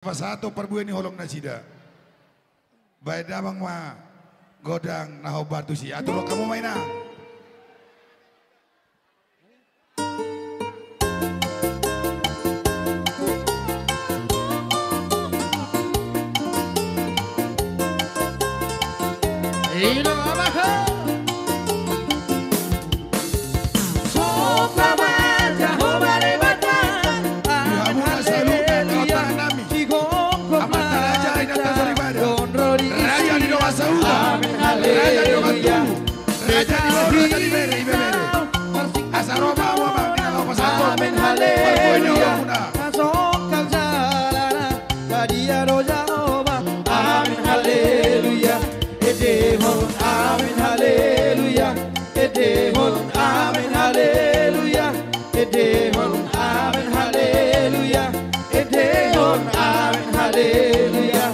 Satu perbuan ini holong nasida. Baik damang ma godang naho batu si. Atur kamu maina. Raja di Rokantu, Raja di Bawah, Raja di Bere, Ibere. Asa Roma, Wama, Minang Pasako. Amin haleluya. Kasokal jalana, kadia roja Roma. Amin haleluya. Edehon, amin haleluya. Edehon, amin haleluya. Edehon, amin haleluya. Edehon, amin haleluya.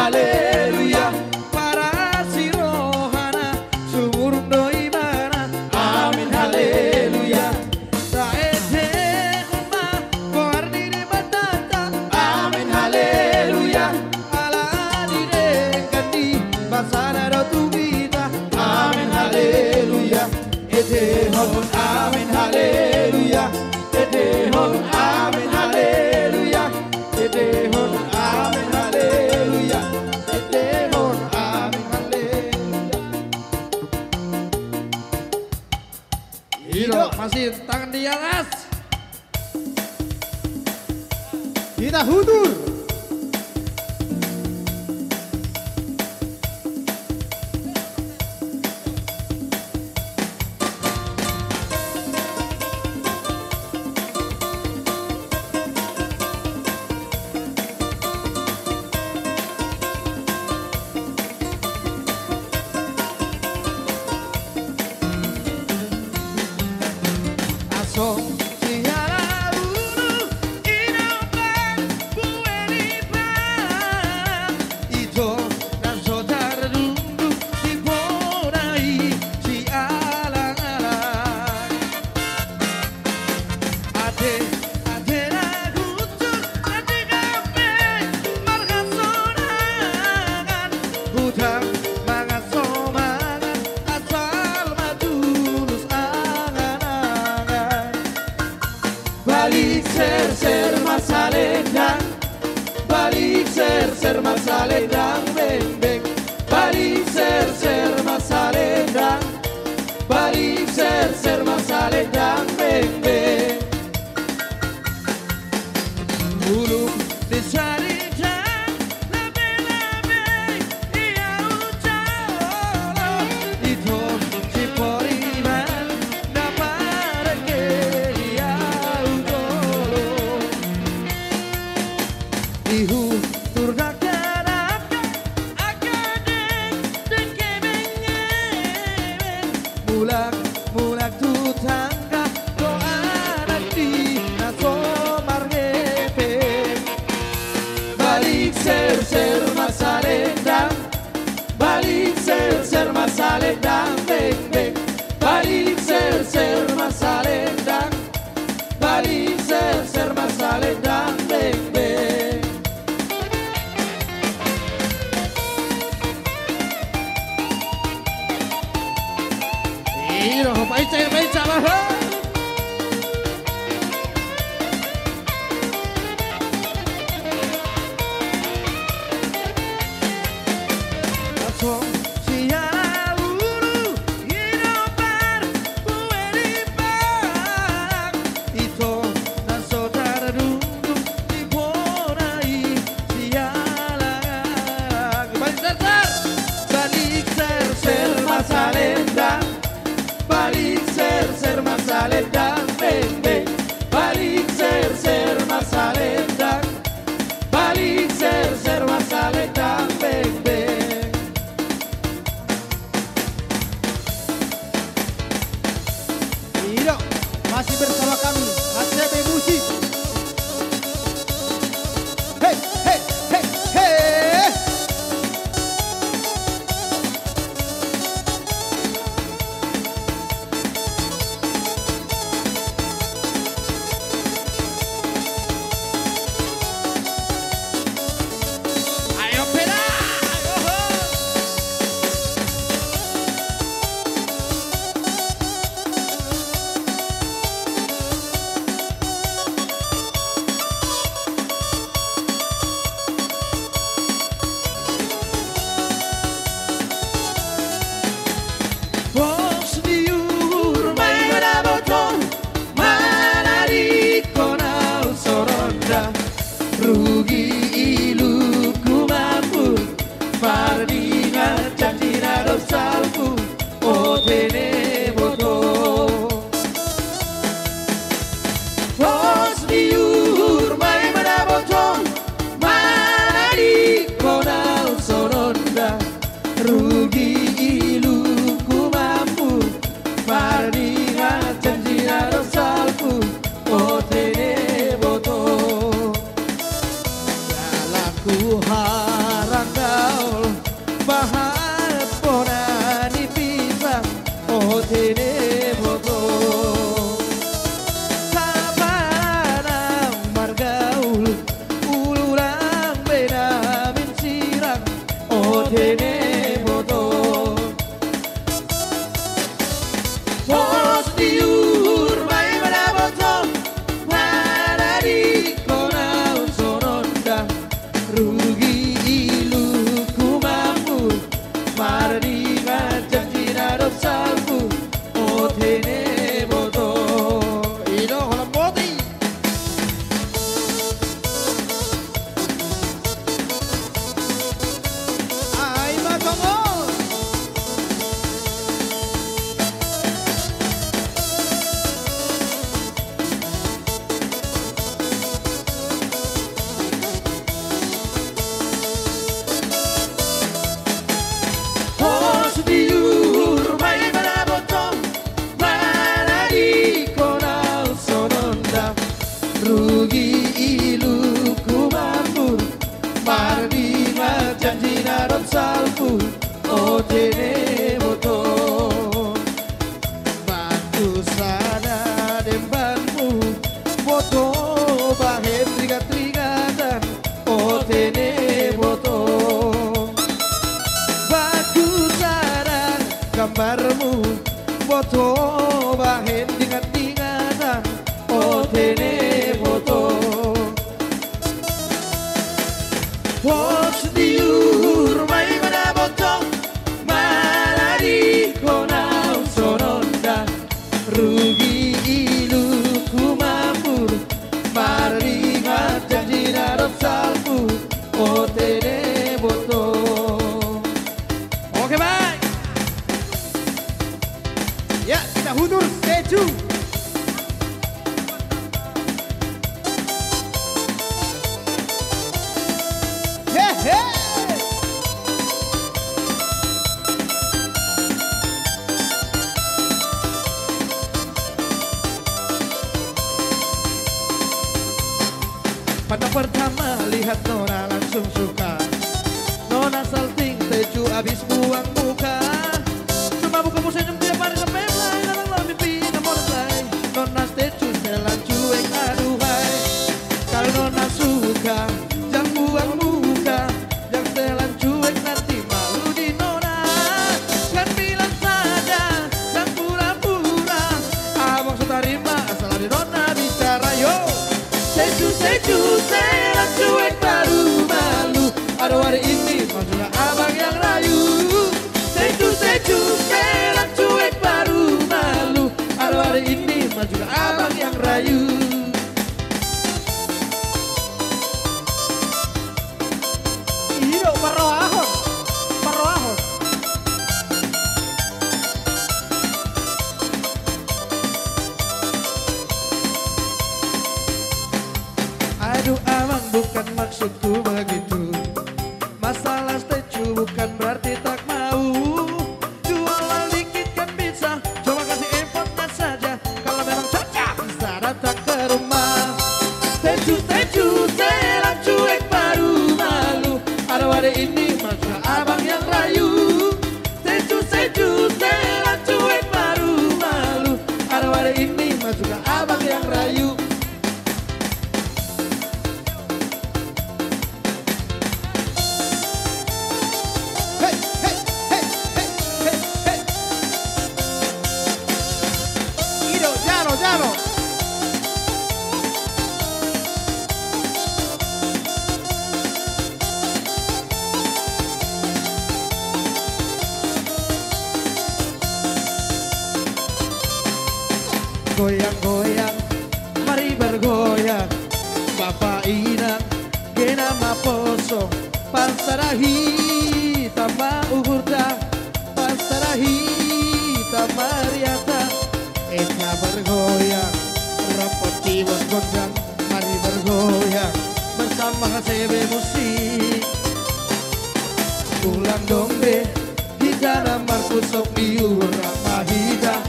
Haleluya para si rohana sumurung doi mana. Amin haleluya. Saete umma koarni de batata. Amin haleluya. Ala dire kandi basana do tubita. Amin haleluya. Edehon amin haleluya. Edehon amin haleluya. Edehon amin haleluya. Hiro masih tangan di atas. Kita hudur. Balik ser masalendang, balik ser masalendang, beng beng. Balik ser masalendang, balik ser masalendang, beng beng. Ulung dicari jang, labe ia ucalo. Itu si poriman dapat ke dia utolo. Ihu turdakan akadeng dengkemengen. Mulak tu tangga doa nanti naso margepe. Balik ser masalendang, balik ser masalendang, beng beng. Balik ser masalendang, balik ser masalendang, beng beng. Iro baca lah. Langsung siara ulu rugi ilu ku mampu mardi janji narot salpu o tene moto bantu sana dembanmu moto bahet trigat-trigatan o tene moto bagus sana gambarmu moto bahet trigat-trigatan o tene moto Pos diur mai mana botong mana di kona sononda rugi ilu ku mamur mari janji narot salpu o tene botong. Oke baik. Ya kita hundur keju. Pada pertama lihat Nona langsung suka. Nona salting teju abis buang muka. Cuma buka senyum tiap hari sampai mulai dalam mimpi namun selesai. Nona teju jalan cuek aduhai. Kalau Nona suka jangan buang muka. Jangan jalan cuek nanti malu di Nona. Kan bilang saja dan pura-pura. Abang sudah terima asal di Nona bicara yo. Seju selan cuek baru malu. Aduh hari ini maksudnya abang yang rayu. Seju selan cuek baru malu. Aduh hari ini maksudnya abang yang rayu. Iyo paroahon. Aduh abang bukan maksudku begitu. Masalah setuju bukan berarti tak mau. Jualan dikit kan bisa, coba kasih infonya saja. Kalau memang cocok bisa datang ke rumah. Seju selan cuek baru malu. Aduh hari ini maksudnya abang yang rayu. Seju selan cuek baru malu. Aduh hari ini maksudnya abang yang rayu. Goyang-goyang, mari bergoyang. Bapak Ina, gena maposo. Pasarahi, tambah uhurda. Pasarahi, tambah riata. Eka bergoyang, rapot tiwas gondang. Mari bergoyang, bersama CB Musik. Ulang dombe, hidana markusok diurang mahida.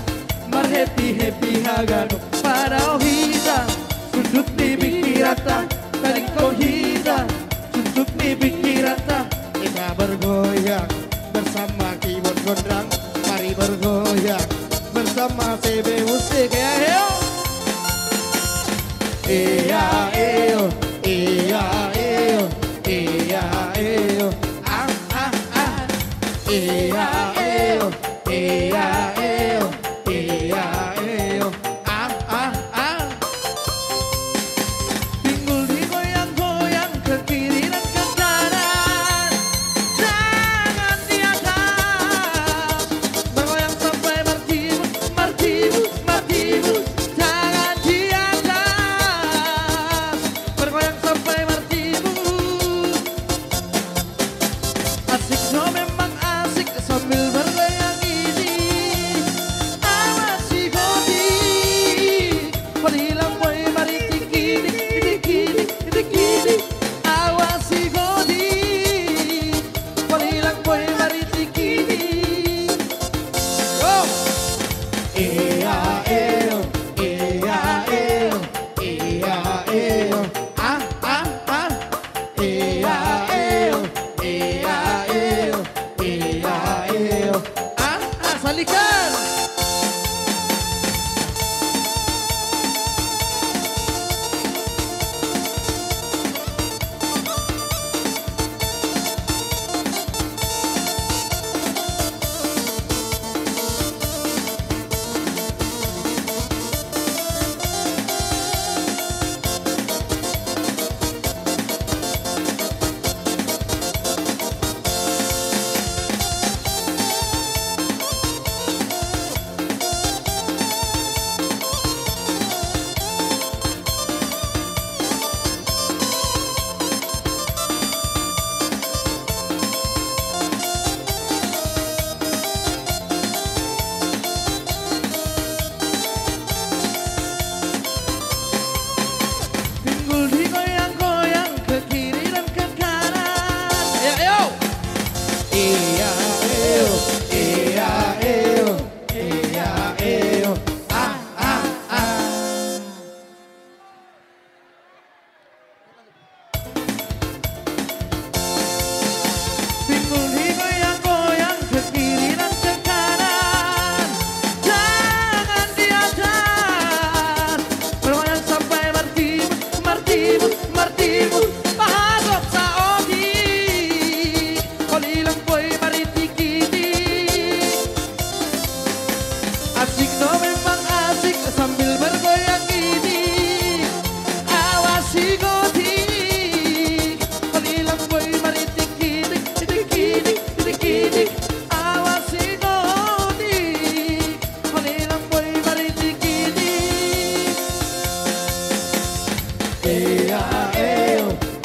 Mar happy hagano para ohida. Sunduk ni bikirata, tarik kohida. Sunduk ni bikirata. Kita bergoyang bersama keyboard gondrang. Mari bergoyang bersama CB Musik. Ya iya iyo, iya iyo, iya iyo. Ah ah ah. Iya iyo, iya iyo. Iya, iyo, ah, ah, ah. Pinggul digoyang-goyang ke kiri dan ke kanan. Jangan di atas. Bergoyang sampai martibus. Jangan di atas.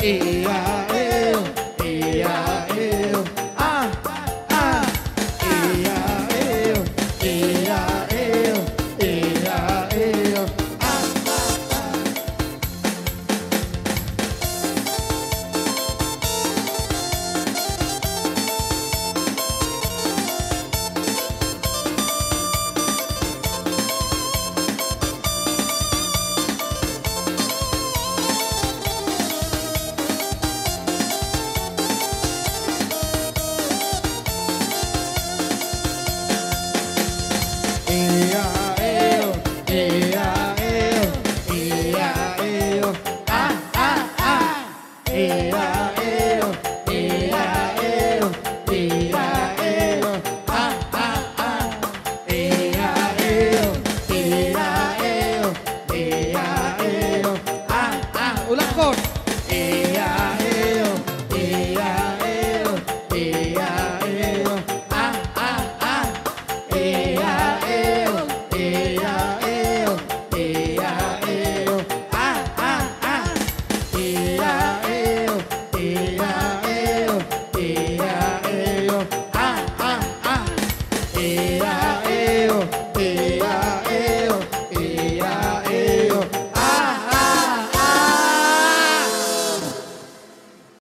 iya, iyo, iya, iyo, ah, ah, iya, iyo, iya, iyo, iya, iyo, ah, ah, ah. Iya, iyo, iya, iyo, iya, iyo, ah, ah, ah. Iya, iyo, iya, iyo, iya, iyo, ah, ah, ah. Iya, iyo, iya, iyo, iya, iyo, ah, ah. Ulang, Kon.